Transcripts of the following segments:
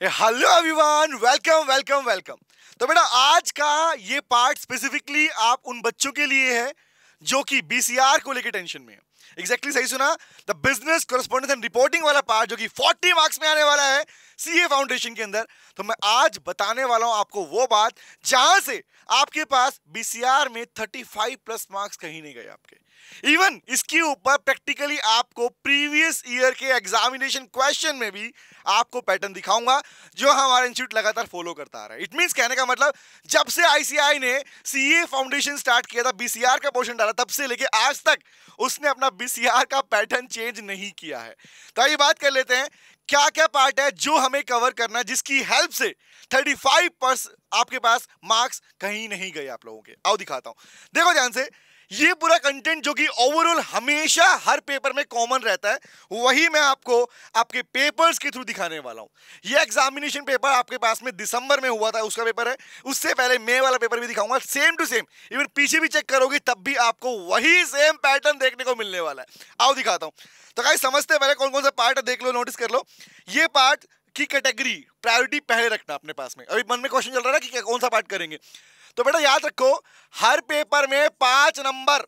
Hello everyone, welcome welcome welcome. तो बेटा आज का ये पार्ट स्पेसिफिकली आप उन बच्चों के लिए है जो कि बीसीआर को लेकर टेंशन में है। एग्जैक्टली सही सुना, the business correspondence and reporting वाला पार्ट जो कि 40 मार्क्स में आने वाला है सीए फाउंडेशन के अंदर। तो मैं आज बताने वाला हूं आपको वो बात जहां से आपके पास बीसीआर में 35 प्लस मार्क्स कहीं नहीं गए आपके। इवन इसके ऊपर प्रैक्टिकली आपको प्रीवियस ईयर के एग्जामिनेशन क्वेश्चन में भी आपको पैटर्न दिखाऊंगा जो हमारा इंस्टीट्यूट लगातार फॉलो करता आ रहा है। इट मींस कहने का मतलब जब से आईसीआई ने सीए फाउंडेशन स्टार्ट किया था, बीसीआर का पोर्शन डाला, तब से लेके आज तक उसने अपना बीसीआर का पैटर्न चेंज नहीं किया है। तो आइए बात कर लेते हैं क्या क्या पार्ट है जो हमें कवर करना है जिसकी हेल्प से 35% आपके पास मार्क्स कहीं नहीं गए आप लोगों के। आओ दिखाता हूं, देखो ध्यान से। ये पूरा कंटेंट जो कि ओवरऑल हमेशा हर पेपर में कॉमन रहता है, वही मैं आपको आपके पेपर्स के थ्रू दिखाने वाला हूं। ये एग्जामिनेशन पेपर आपके पास में दिसंबर में हुआ था, उसका पेपर है। उससे पहले मई वाला पेपर भी दिखाऊंगा, सेम टू सेम। इवन पीछे भी चेक करोगे तब भी आपको वही सेम पैटर्न देखने को मिलने वाला है। आओ दिखाता हूं। तो गाइस समझते हैं पहले कौन कौन सा पार्ट है, देख लो, नोटिस कर लो। ये पार्ट की कैटेगरी प्रायोरिटी पहले रखना अपने पास में। अभी मन में क्वेश्चन चल रहा है कि कौन सा पार्ट करेंगे, तो बेटा याद रखो हर पेपर में 5 नंबर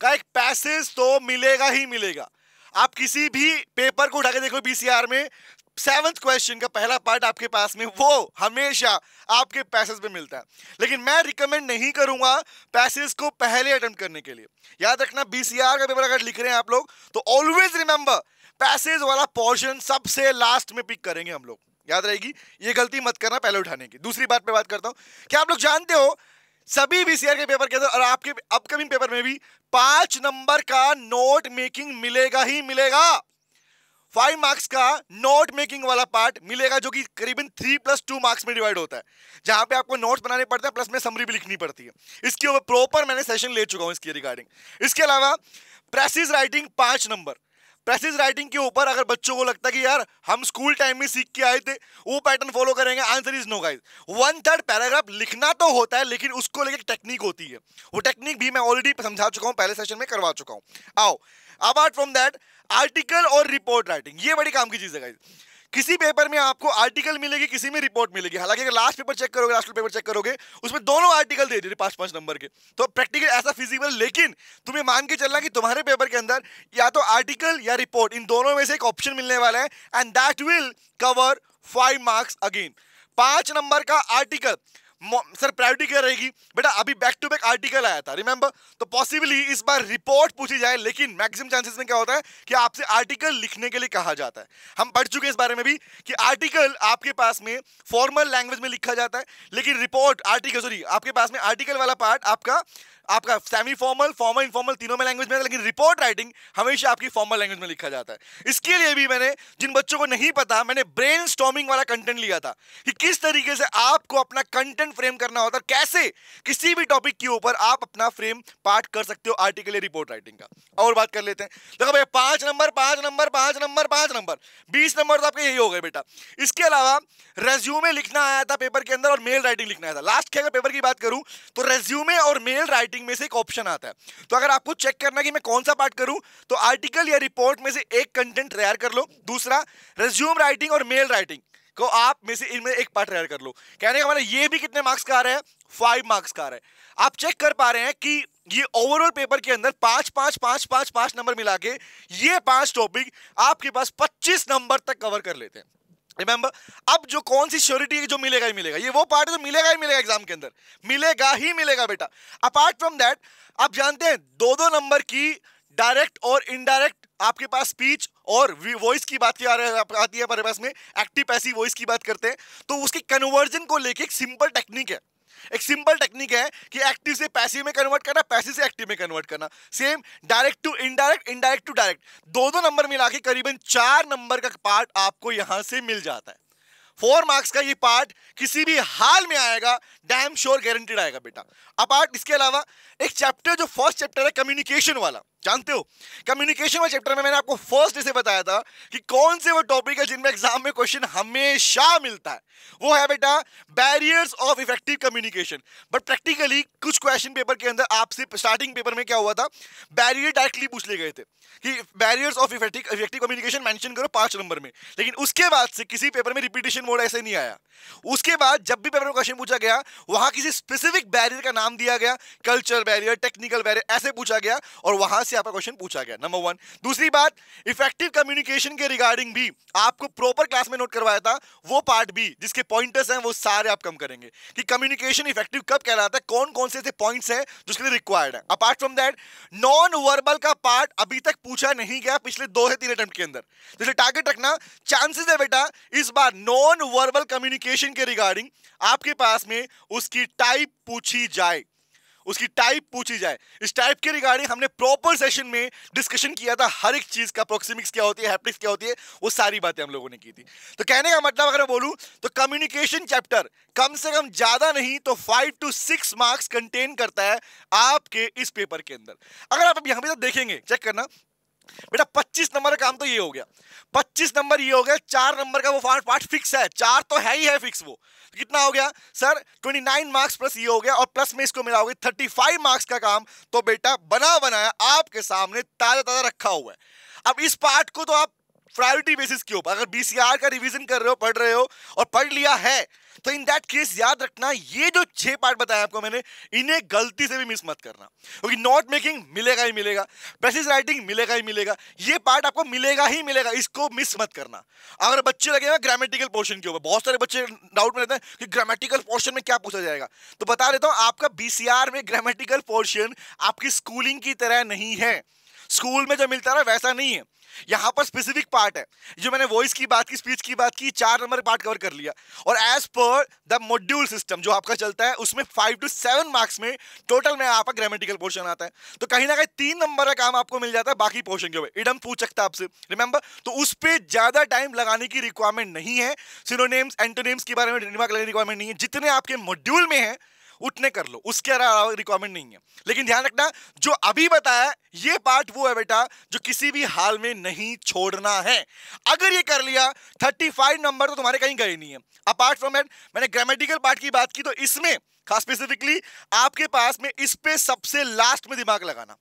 का एक पैसेज तो मिलेगा ही मिलेगा। आप किसी भी पेपर को उठा के देखो बीसीआर में, 7th क्वेश्चन का पहला पार्ट आपके पास में वो हमेशा आपके पैसेज पे मिलता है। लेकिन मैं रिकमेंड नहीं करूंगा पैसेज को पहले अटेम्प्ट करने के लिए। याद रखना बीसीआर का पेपर अगर लिख रहे हैं आप लोग तो ऑलवेज रिमेंबर पैसेज वाला पोर्शन सबसे लास्ट में पिक करेंगे हम लोग, याद रहेगी। ये गलती मत करना पहले उठाने की। दूसरी बात पे बात करता हूं, क्या आप लोग जानते हो सभी बीसीआर के पेपर के अंदर और आपके अपकमिंग पेपर में भी 5 नंबर का नोट मेकिंग मिलेगा ही मिलेगा। 5 मार्क्स का नोट मेकिंग वाला पार्ट मिलेगा जो कि करीबन 3+2 मार्क्स में डिवाइड होता है, जहां पे आपको नोट्स बनाने पड़ते हैं प्लस में समरी भी लिखनी पड़ती है। इसके ऊपर प्रॉपर मैंने सेशन ले चुका हूं इसके रिगार्डिंग। इसके अलावा precious writing 5 number. Precious writing के ऊपर अगर बच्चों को लगता है कि यार हम स्कूल टाइम में सीख के आए थे वो पैटर्न फॉलो करेंगे, answer is no guys. 1/3 paragraph लिखना तो होता है लेकिन उसको लेके टेक्निक होती है। वो टेक्निक भी मैं ऑलरेडी समझा चुका हूं, पहले सेशन में करवा चुका हूं। आओ अपार्ट फ्रॉम दैट आर्टिकल और रिपोर्ट राइटिंग, ये बड़ी काम की चीज है गाइस। किसी पेपर में आपको आर्टिकल मिलेगी, किसी में रिपोर्ट मिलेगी। हालांकि अगर लास्ट पेपर चेक करोगे, लास्ट पेपर चेक करोगे, उसमें दोनों आर्टिकल दे दिए 5-5 नंबर के, तो प्रैक्टिकल ऐसा फिजिबल। लेकिन तुम्हें मान के चलना कि तुम्हारे पेपर के अंदर या तो आर्टिकल या रिपोर्ट, इन दोनों में से एक ऑप्शन मिलने वाला है and that will cover 5 marks again. 5 number का आर्टिकल सर प्रायोरिटी क्या रहेगी बेटा, अभी बैक टू बैक आर्टिकल आया था रिमेंबर, तो पॉसिबली इस बार रिपोर्ट पूछी जाए, लेकिन मैक्सिमम चांसेस में क्या होता है कि आपसे आर्टिकल लिखने के लिए कहा जाता है। हम पढ़ चुके हैं इस बारे में भी कि आर्टिकल आपके पास में फॉर्मल लैंग्वेज में लिखा जाता है, लेकिन रिपोर्ट आर्टिकल सॉरी आपके पास में आर्टिकल वाला पार्ट आपका सेमी फॉर्मल, फॉर्मल, इनफॉर्मल तीनों में लैंग्वेज में, लेकिन रिपोर्ट राइटिंग हमेशा आपकी फॉर्मल लैंग्वेज में लिखा जाता है। इसके लिए भी मैंने, जिन बच्चों को नहीं पता, मैंने ब्रेनस्टॉर्मिंग वाला कंटेंट लिया था कि किस तरीके से आपको अपना कंटेंट फ्रेम करना होता है, कैसे किसी भी टॉपिक के ऊपर आप अपना फ्रेम पार्ट कर सकते हो आर्टिकल या रिपोर्ट राइटिंग का। और बात कर लेते हैं, देखो भाई 5 number 5 number 5 number 5 number 20 number तो आपके यही हो गए बेटा। इसके अलावा रेज्यूमे लिखना आया था पेपर के अंदर और मेल राइटिंग लिखना आया था। लास्ट के अगर पेपर की बात करूं तो रेज्यूमे और मेल राइटिंग में से एक ऑप्शन आता है। तो अगर आपको चेक करना कि मैं कौन सा पार्ट करूं तो आर्टिकल या रिपोर्ट में से एक कंटेंट तैयार कर लो, दूसरा रेज्यूम राइटिंग और मेल राइटिंग को आप में से इनमें एक पार्ट तैयार कर लो। कहने का मतलब ये भी कितने मार्क्स का आ रहा है, 5 मार्क्स का आ रहा है। आप चेक कर पा रहे हैं कि ये ओवरऑल पेपर के अंदर 5 नंबर मिला के ये 5 टॉपिक आपके पास 25 नंबर तक कवर कर लेते हैं। रिमेंबर, अब जो कौन सी श्योरिटी है जो मिलेगा ही मिलेगा, ये वो पार्ट है जो मिलेगा ही मिलेगा एग्जाम के अंदर, मिलेगा ही मिलेगा बेटा। अपार्ट फ्रॉम दैट आप जानते हैं 2-2 नंबर की डायरेक्ट और इनडायरेक्ट आपके पास स्पीच और वॉइस की बात आती है हमारे पास में, एक्टिव पैसिव वॉइस की बात करते हैं, तो उसकी कन्वर्जन को लेके एक सिंपल टेक्निक है। एक सिंपल टेक्निक है कि एक्टिव से पैसिव में कन्वर्ट करना, पैसिव से एक्टिव में कन्वर्ट करना। Same direct to indirect, indirect to direct, 2-2 number मिला के करीबन 4 नंबर का पार्ट आपको यहां से मिल जाता है। 4 मार्क्स का ये पार्ट किसी भी हाल में आएगा, डैम श्योर गारंटीड आएगा बेटा। अपार्ट इसके अलावा एक चैप्टर जो फर्स्ट चैप्टर है कम्युनिकेशन वाला, जानते हो, कम्युनिकेशन वाले चैप्टर में मैंने आपको फर्स्ट से बताया था कि कौन से वो टॉपिक है जिनमें एग्जाम में क्वेश्चन हमेशा मिलता है। वो है बेटा barriers of effective communication. But practically कुछ क्वेश्चन पेपर के अंदर आपसे स्टार्टिंग पेपर में क्या हुआ था, बैरियर डायरेक्टली पूछ लिए गए थे कि barriers of effective communication mention करो 5 नंबर में, लेकिन उसके बाद से किसी पेपर में रिपीटेशन मोड ऐसे नहीं आया। उसके बाद जब भी पेपर में क्वेश्चन पूछा गया वहां किसी स्पेसिफिक बैरियर का नाम दिया गया, कल्चर बैरियर, टेक्निकल बैरियर ऐसे पूछा गया और वहां से आपका क्वेश्चन पूछा गया, नंबर 1। दूसरी बात, इफेक्टिव कम्युनिकेशन के रिगार्डिंग भी आपको प्रॉपर क्लास में नोट करवाया था, वो पार्ट भी जिसके पॉइंटर्स हैं वो सारे आप कम करेंगे कि कम्युनिकेशन इफेक्टिव कब कहलाता है, कौन कौन से पॉइंट्स हैं जो उसके लिए रिक्वायर्ड है। Apart from that, non verbal का पार्ट अभी तक पूछा नहीं गया पिछले 2 से 3 अटेम्प्ट के अंदर, इसलिए टारगेट रखना। चांसेस है बेटा इस बार नॉन वर्बल कम्युनिकेशन के रिगार्डिंग आपके पास में उसकी टाइप पूछी जाए, उसकी टाइप पूछी जाए। इस टाइप के रिगार्डिंग हमने प्रॉपर सेशन में डिस्कशन किया था, हर एक चीज का, प्रोक्सिमिक्स क्या होती है, हैप्टिक्स क्या होती है, वो सारी बातें हम लोगों ने की थी। तो कहने का मतलब अगर मैं बोलूं तो कम्युनिकेशन चैप्टर कम से कम ज्यादा नहीं तो 5 to 6 मार्क्स कंटेन करता है आपके इस पेपर के अंदर। अगर आप यहां पे तो देखेंगे, चेक करना बेटा, 25 नंबर का काम तो ये हो गया, 25 नंबर ये हो गया, 4 नंबर का वो पार्ट फिक्स है, 4 तो है ही है फिक्स। वो कितना हो गया सर, 29 मार्क्स प्लस ये हो गया और प्लस में इसको मिलाओगे 35 मार्क्स का काम तो बेटा बना बनाया आपके सामने ताजा ताजा रखा हुआ है। अब इस पार्ट को तो आप प्रायोरिटी बेसिस के ऊपर, अगर बीसीआर का रिवीजन कर रहे हो, पढ़ रहे हो और पढ़ लिया है तो इन दैट केस याद रखना ये जो 6 पार्ट बताया आपको मैंने, इन्हें गलती से भी मिस मत करना, क्योंकि नोट मेकिंग मिलेगा ही मिलेगा, पैसेज राइटिंग मिलेगा ही मिलेगा, ये पार्ट आपको मिलेगा ही मिलेगा, इसको मिस मत करना। अगर बच्चे लगेगा ग्रामेटिकल पोर्शन के ऊपर, बहुत सारे बच्चे डाउट में रहते हैं कि ग्रामेटिकल पोर्शन में क्या पूछा जाएगा, तो बता देता हूं आपका बीसीआर में ग्रामेटिकल पोर्शन आपकी स्कूलिंग की तरह नहीं है। स्कूल में जो मिलता है वैसा नहीं है, यहां पर स्पेसिफिक पार्ट है। जो मैंने वॉइस की बात की, स्पीच की बात की, 4 नंबर पार्ट कवर कर लिया और as per the module system जो आपका चलता है उसमें 5 to 7 मार्क्स में टोटल में आपका ग्रामेटिकल पोर्शन आता है। तो कहीं ना कहीं 3 नंबर का काम आपको मिल जाता है बाकी पोर्शन के ऊपर। इडम पूछ सकता है आपसे, रिमेंबर, तो उस पर ज्यादा टाइम लगाने की रिक्वायरमेंट नहीं है। सिनोनिम्स, एंटोनिम्स के बारे में दिमाग लगाने की रिक्वायरमेंट नहीं है, जितने आपके मॉड्यूल में है उतने कर लो, उसके अलावा रिक्वायरमेंट नहीं है। लेकिन ध्यान रखना जो अभी बताया ये पार्ट वो है बेटा जो किसी भी हाल में नहीं छोड़ना है। अगर ये कर लिया 35 नंबर तो तुम्हारे कहीं गए नहीं है। अपार्ट फ्रॉम दैट मैंने ग्रामेटिकल पार्ट की बात की, तो इसमें खास स्पेसिफिकली आपके पास में इस पे सबसे लास्ट में दिमाग लगाना।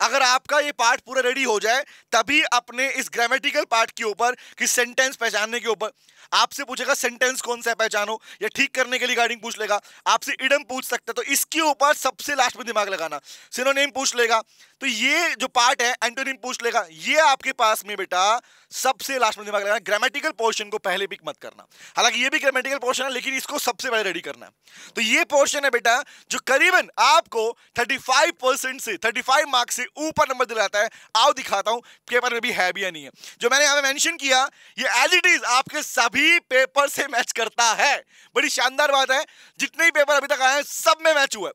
अगर आपका ये पार्ट पूरा रेडी हो जाए तभी अपने इस ग्रामेटिकल पार्ट के ऊपर कि सेंटेंस पहचानने के ऊपर आपसे पूछेगा सेंटेंस कौन सा है पहचानो, या ठीक करने के लिए गार्डिंग पूछ लेगा, आपसे इडम पूछ सकता है, तो इसके ऊपर सबसे लास्ट में दिमाग लगाना। सिनोनिम पूछ लेगा, तो ये जो पार्ट है एंटोनिम पूछ लेगा, ये आपके पास में बेटा सबसे लास्ट में दिमाग लगाना। ग्रामेटिकल पोर्शन को पहले पिक मत करना, हालांकि ये भी ग्रामेटिकल पोर्शन है लेकिन इसको सबसे पहले रेडी करना है। तो ये पोर्शन है बेटा जो करीबन आपको 35% से 35 मार्क्स से ऊपर नंबर दिलाता है। आओ दिखाता हूं पेपर में भी है भी या नहीं है। जो मैंने यहां पे मेंशन किया ये एज इट इज आपके सभी पेपर से मैच करता है। बड़ी शानदार बात है, जितने ही पेपर अभी तक आए हैं सब में मैच हुआ है,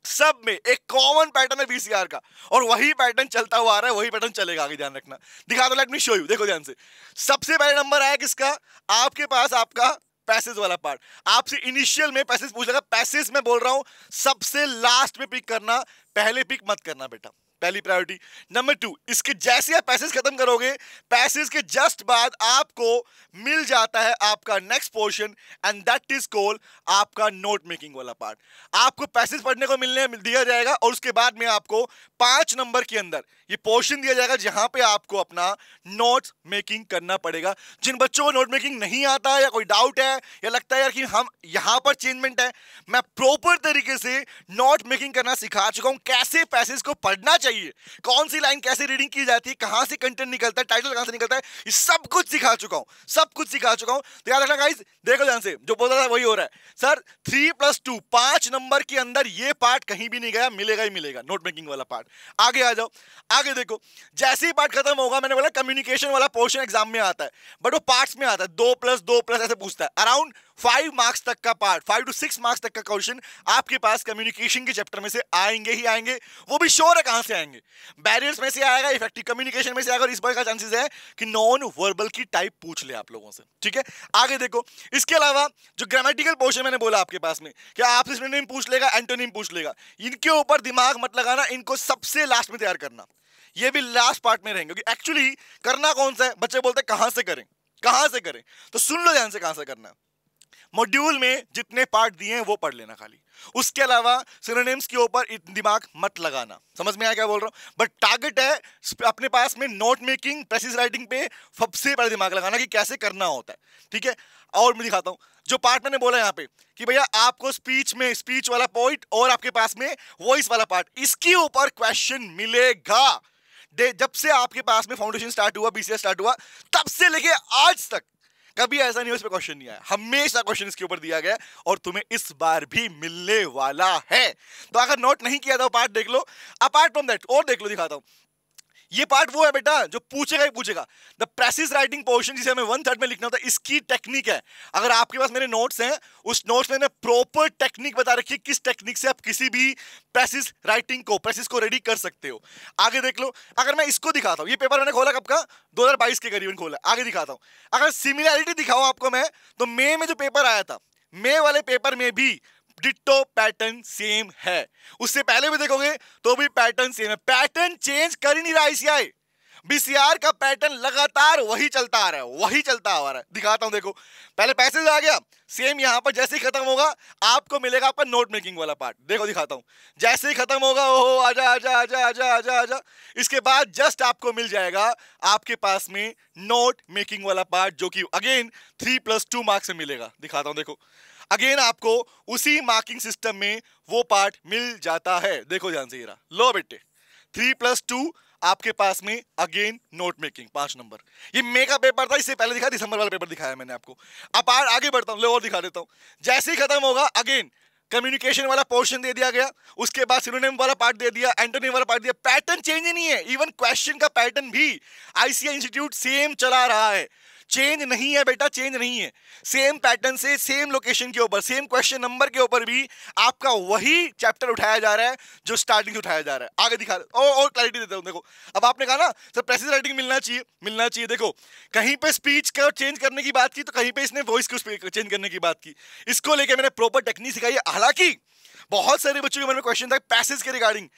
सब में एक कॉमन पैटर्न है बीसीआर का और वही पैटर्न चलता हुआ आ रहा है, वही पैटर्न चलेगा आगे, ध्यान रखना। दिखा दो, लेट मी शो यू, देखो ध्यान से। सबसे पहले नंबर आया किसका, आपके पास आपका पैसेज वाला पार्ट। आपसे इनिशियल में पैसेज पूछ लेगा, पैसेज में बोल रहा हूं सबसे लास्ट में पिक करना, पहले पिक मत करना बेटा, पहली प्रायोरिटी। नंबर 2, इसके जैसे आप पैसेज खत्म करोगे, पैसेज के जस्ट बाद आपको मिल जाता है आपका next portion and that is called आपका नोट मेकिंग वाला पार्ट। आपको पैसेज पढ़ने को दिया जाएगा और उसके बाद में आपको 5 नंबर के अंदर ये पोर्शन दिया जाएगा जहां पे आपको अपना नोट्स मेकिंग करना पड़ेगा। जिन बच्चों को नोट मेकिंग नहीं आता या कोई डाउट है या लगता है यार कि हम यहां पर चेंजमेंट है, मैं प्रॉपर तरीके से नोट मेकिंग करना सिखा चुका हूं, कैसे पैसेज को पढ़ना चाहिए, कौन सी लाइन कैसे रीडिंग की जाती है, कहां से कंटेंट निकलता है, टाइटल कहां से निकलता है, ये सब कुछ सिखा चुका हूं, सब कुछ सिखा चुका हूं। तो याद रखना गाइस, देखो ध्यान से, जो बोल रहा था वही हो रहा है। सर 3+2 5 नंबर के अंदर ये पार्ट कहीं भी नहीं गया, मिलेगा ही मिलेगा, नोट मेकिंग वाला पार्ट। आगे आ जाओ, आगे देखो, जैसे ही पार्ट खत्म होगा, मैंने बोला कम्युनिकेशन वाला पोर्शन एग्जाम में आता है बट वो पार्ट्स में आता है, 2+2+ ऐसे पूछता है। अराउंड 5 मार्क्स तक का पार्ट, 5 to 6 मार्क्स तक का क्वेश्चन आपके पास कम्युनिकेशन के चैप्टर में से आएंगे ही आएंगे। वो भी श्योर है कहां से आएंगे, बैरियर्स में से आएगा, इफेक्टिव कम्युनिकेशन में से आएगा, और इस बार का चांसेस है कि नॉन वर्बल की टाइप पूछ ले आप लोगों से, ठीक है। आगे देखो, इसके अलावा जो ग्रामेटिकल पोर्शन मैंने बोला आपके पास में, क्या आपसे सिनोनिम पूछ लेगा, एंटोनिम पूछ लेगा, इनके ऊपर दिमाग मत लगाना, इनको सबसे लास्ट में तैयार करना। ये भी लास्ट पार्ट में रहेंगे, क्योंकि एक्चुअली करना कौन सा है, बच्चे बोलते हैं कहां से करें, कहां से करें, तो सुन लो ध्यान से कहां से करना है। मॉड्यूल में जितने पार्ट दिए हैं वो पढ़ लेना खाली, उसके अलावा सिनोनिम्स के ऊपर दिमाग मत लगाना। समझ में आया क्या बोल रहा हूं? बट टारगेट है अपने पास में नोट मेकिंग, प्रेसिस राइटिंग पे सबसे पहले दिमाग लगाना कि कैसे करना होता है, ठीक है। और मैं दिखाता हूं जो पार्ट मैंने बोला यहाँ पे कि भैया आपको स्पीच में स्पीच वाला पॉइंट और आपके पास में वॉइस वाला पार्ट, इसके ऊपर क्वेश्चन मिलेगा। जब से आपके पास में फाउंडेशन स्टार्ट हुआ, बीसीए स्टार्ट हुआ, तब से लेके आज तक कभी ऐसा नहीं हो इस पे क्वेश्चन नहीं आया, हमेशा क्वेश्चन इसके ऊपर दिया गया और तुम्हें इस बार भी मिलने वाला है। तो अगर नोट नहीं किया था पार्ट देख लो। अपार्ट फ्रॉम दैट और देख लो, दिखाता हूं। ये पार्ट वो है बेटा जो पूछेगा ही पूछेगा। द प्रेसिस राइटिंग पोर्शन जिसे हमें 1/3 में लिखना होता है, इसकी टेक्निक है। अगर आपके पास मेरे नोट्स हैं, उस नोट्स में प्रॉपर टेक्निक बता रखी है किस टेक्निक से आप किसी भी प्रेसिस राइटिंग को, प्रेसिस को रेडी कर सकते हो। आगे देख लो। अगर मैं इसको दिखाता हूं, ये पेपर मैंने खोला कब का, 2022 के करीबन खोला। आगे दिखाता हूं। अगर सिमिलैरिटी दिखाऊं आपको मैं, तो मई में जो पेपर आया था, मई वाले पेपर में भी डिट्टो पैटर्न सेम है। उससे पहले भी देखोगे तो भी पैटर्न सेम है। पैटर्न चेंज कर ही नहीं रहा ICI। बीसीआर का पैटर्न लगातार वही चलता आ रहा है, वही चलता आ रहा है। दिखाता हूं, देखो पहले पैसेज आ गया, सेम यहां पर जैसे ही खत्म होगा आपको मिलेगा आपका नोट मेकिंग वाला पार्ट। देखो दिखाता हूं, जैसे ही खत्म होगा ओहो आजा आजा आजा आजा आजा आजा, इसके बाद जस्ट आपको मिल जाएगा आपके पास में नोट मेकिंग वाला पार्ट, जो कि अगेन 3+2 मार्क्स से मिलेगा। दिखाता हूं, देखो अगेन आपको उसी मार्किंग सिस्टम में वो पार्ट मिल जाता है। देखो ध्यान से, ये रहा, लो बेटे 3+2 आपके पास में अगेन नोट मेकिंग 5 नंबर। ये मई का पेपर था, इससे पहले दिखा दिसंबर वाला पेपर दिखाया मैंने आपको। अब आगे बढ़ता हूं, ले और दिखा देता हूं। जैसे ही खत्म होगा अगेन कम्युनिकेशन वाला पोर्शन दे दिया गया, उसके बाद सिनोनिम वाला पार्ट दे दिया, एंटोनिम वाला पार्ट दिया। पैटर्न चेंज ही नहीं है, इवन क्वेश्चन का पैटर्न भी ICI इंस्टीट्यूट सेम चला रहा है। चेंज नहीं है बेटा, चेंज नहीं है। सेम पैटर्न से, सेम लोकेशन के ऊपर, सेम क्वेश्चन नंबर के ऊपर भी आपका वही चैप्टर उठाया जा रहा है जो स्टार्टिंग से उठाया जा रहा है। आगे दिखा और क्लैरिटी देता हूं। देखो अब आपने कहा ना सर प्रेसिस राइटिंग मिलना चाहिए, मिलना चाहिए। देखो कहीं पे स्पीच का चेंज करने की बात की, तो कहीं पे इसने वॉइस को चेंज करने की बात की। इसको लेके मैंने प्रॉपर टेक्निक सिखाई है। हालांकि बहुत सारे बच्चों के मन में क्वेश्चन था पैसेज के रिगार्डिंग,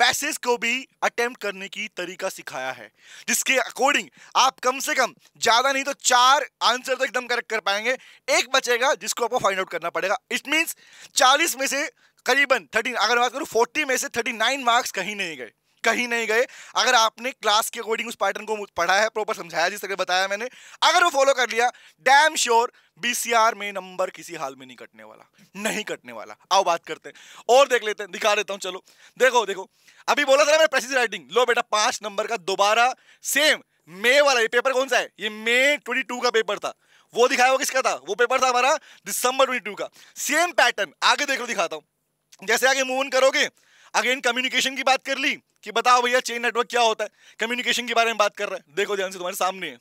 पैसेज को भी अटेम्प्ट करने की तरीका सिखाया है, जिसके अकॉर्डिंग आप कम से कम ज्यादा नहीं तो 4 आंसर तो एकदम करेक्ट कर पाएंगे। एक बचेगा जिसको आपको फाइंड आउट करना पड़ेगा। इट मींस 40 में से करीबन 30, अगर बात करूं 40 में से 39 मार्क्स कहीं नहीं गए, कहीं नहीं गए। अगर आपने क्लास के अकॉर्डिंग उस पैटर्न को पढ़ा है, प्रॉपर समझाया जिस तरह बताया मैंने, अगर वो फॉलो कर लिया, डैम श्योर बीसीआर में नंबर किसी हाल में नहीं कटने वाला, नहीं कटने वाला। आओ बात करते हैं और देख लेते हैं, दिखा देता हूं। चलो देखो देखो, अभी बोला था मैंने प्रेसिस राइटिंग, लो बेटा 5 नंबर का दोबारा सेम मई वाला। ये पेपर कौन सा है? ये मई 22 का पेपर था। वो दिखाया वो किसका था? वो पेपर था हमारा दिसंबर 22 का। सेम पैटर्न आगे देख लो, दिखाता हूं। जैसे आगे मूव ऑन करोगे, अगेन कम्युनिकेशन की बात कर ली कि बताओ भैया चेन नेटवर्क क्या होता है, कम्युनिकेशन के बारे में बात कर रहा है। देखो ध्यान से, तुम्हारे सामने है,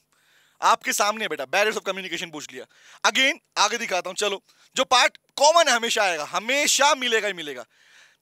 आपके सामने है बेटा, बैरियर्स ऑफ कम्युनिकेशन पूछ लिया। अगेन आगे दिखाता हूं। चलो जो पार्ट कॉमन है, हमेशा आएगा, हमेशा मिलेगा ही मिलेगा।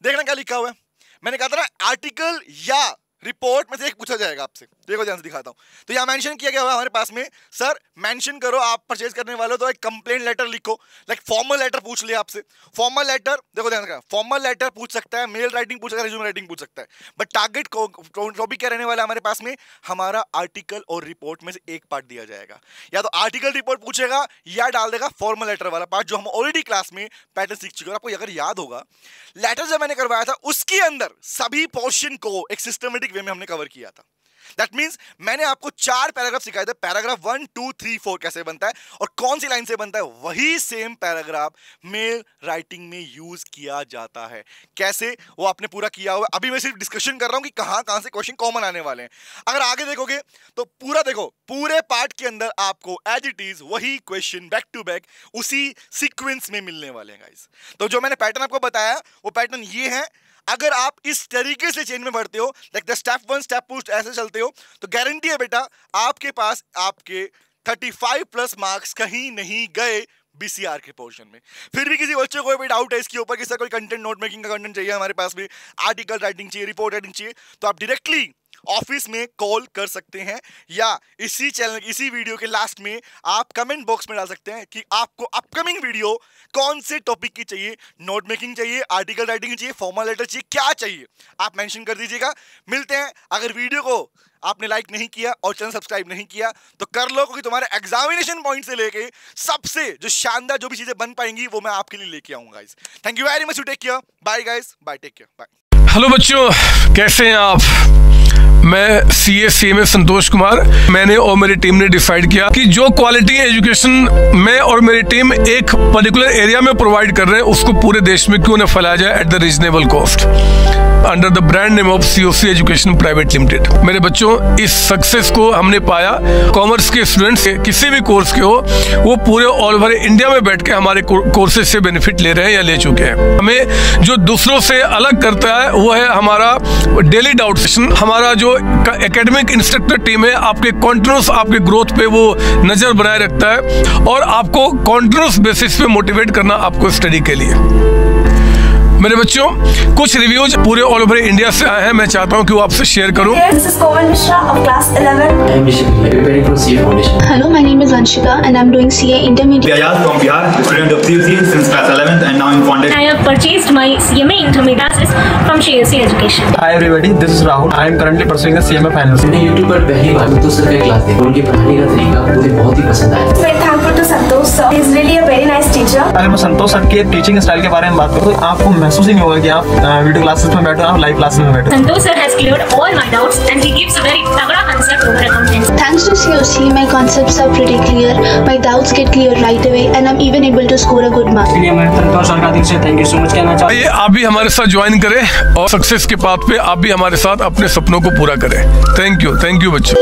देखना क्या लिखा हुआ है। मैंने कहा था ना आर्टिकल या रिपोर्ट में से एक पूछा जाएगा आपसे। देखो ध्यान से दिखाता हूं। तो यहां मेंशन किया गया हुआ हमारे पास में, सर मेंशन करो आप परचेज करने वाले हो तो एक कंप्लेंट लेटर लिखो। लाइक फॉर्मल लेटर पूछ लिया आपसे, फॉर्मल लेटर। देखो ध्यान से, फॉर्मल लेटर पूछ सकता है, मेल राइटिंग पूछ सकता है, रिज्यूम राइटिंग पूछ सकता है। बट टारगेट टॉपिक क्या रहने वाला है हमारे पास में? हमारा आर्टिकल और रिपोर्ट में से एक पार्ट दिया जाएगा। या तो आर्टिकल रिपोर्ट पूछेगा या डाल देगा फॉर्मल लेटर वाला पार्ट, जो हम ऑलरेडी क्लास में पैटर्न सीख चुके हैं। आपको अगर याद होगा, लेटर जब मैंने करवाया था उसके अंदर सभी पोर्शन को एक सिस्टमेटिक वे में हमने कवर किया था। दैट मींस मैंने आपको 4 पैराग्राफ सिखाए थे। पैराग्राफ 1 2 3 4 कैसे बनता है और कौन सी लाइन से बनता है, वही सेम पैराग्राफ मेल राइटिंग में यूज किया जाता है। कैसे, वो आपने पूरा किया हुआ। अभी मैं सिर्फ डिस्कशन कर रहा हूं कि कहां कहां से क्वेश्चन कॉमन आने वाले हैं। अगर आगे देखोगे तो पूरा देखो, पूरे पार्ट के अंदर आपको एज इट इज वही क्वेश्चन बैक टू बैक उसी सीक्वेंस में मिलने वाले हैं गाइस। तो जो मैंने पैटर्न आपको बताया वो पैटर्न ये है। अगर आप इस तरीके से चेन में बढ़ते हो, लाइक द स्टेप 1 स्टेप 2 ऐसे चलते हो, तो गारंटी है बेटा आपके पास आपके 35+ मार्क्स कहीं नहीं गए बीसीआर के पोर्शन में। फिर भी किसी बच्चे को भी डाउट है इसके ऊपर कि सर कोई कंटेंट नोट मेकिंग का कंटेंट चाहिए हमारे पास भी, आर्टिकल राइटिंग चाहिए, रिपोर्ट राइटिंग चाहिए, तो आप डायरेक्टली ऑफिस में कॉल कर सकते हैं, या इसी चैनल इसी वीडियो के लास्ट में आप कमेंट बॉक्स में डाल सकते हैं कि आपको अपकमिंग वीडियो कौन से टॉपिक की चाहिए, नोट मेकिंग चाहिए, आर्टिकल राइटिंग चाहिए, फॉर्मल लेटर चाहिए, क्या चाहिए आप मेंशन कर दीजिएगा। मिलते हैं। अगर वीडियो को आपने लाइक नहीं किया और चैनल सब्सक्राइब नहीं किया तो कर लो, क्योंकि तुम्हारे एग्जामिनेशन पॉइंट से लेके सबसे जो शानदार जो भी चीजें बन पाएंगी वो मैं आपके लिए लेके आऊंगा guys. Thank you very much, take care, bye guys, bye, take care, bye. Hello बच्चों, कैसे हैं आप? मैं CA संतोष कुमार। मैंने और मेरी टीम ने डिसाइड किया कि जो क्वालिटी एजुकेशन मैं और मेरी टीम एक पर्टिकुलर एरिया में प्रोवाइड कर रहे हैं उसको पूरे देश में क्यों न फैलाया जाए at the reasonable cost under the brand name of COC education private limited. मेरे बच्चों, इस सक्सेस को हमने पाया, कॉमर्स के स्टूडेंट्स किसी भी कोर्स के हो वो पूरे ऑल ओवर इंडिया में बैठ के हमारे कोर्सेज से बेनिफिट ले रहे हैं या ले चुके हैं। हमें जो दूसरों से अलग करता है वो है हमारा डेली डाउट सेशन। हमारा जो एकेडमिक इंस्ट्रक्टर टीम है आपके कॉन्टिन्यूस आपके ग्रोथ पे वो नजर बनाए रखता है और आपको कॉन्टिन्यूस बेसिस पे मोटिवेट करना आपको स्टडी के लिए। मेरे बच्चों, कुछ रिव्यूज पूरे ऑल ओवर इंडिया से आए हैं, मैं चाहता हूं कि वो आपसे शेयर करूं। This is Komal Mishra of class 11. I am Rishik, preparing for CA Foundation. Hello, my name is Vanshika and I'm doing CA Intermediate. Ayaz from Bihar, student of COC since class 11th and now in foundation. I have purchased my CMA Intermediate from COC Education. Hi everybody, this is Rahul. I am currently pursuing the CMA Finance. मैंने YouTube पर पहली बार तो sir का class देखा, उनके पढ़ाने का तरीका मुझे बहुत ही पसंद आया। Very thankful to Santosh sir. He is really a very nice teacher. अगर मैं संतोष सर के टीचिंग स्टाइल के बारे में बात करूँ तो आपको महसूस ही नहीं होगा कि आप वीडियो क्लासेस में बैठो, आप लाइव क्लासेस में बैठो। Santosh sir has cleared all my doubts and he gives a very तगड़ा concept over accountancy. Thanks to COC, my concepts are pretty clear, my doubts get cleared right away and I'm even able to score a good mark. इसलिए मैं संतोष sir का दिल से thank you so much कहना चाहता हूँ। आइए आप भी हमारे साथ ज्वाइन करें और सक्सेस के पाथ पे आप भी हमारे साथ अपने सपनों को पूरा करें। थैंक यू बच्चों।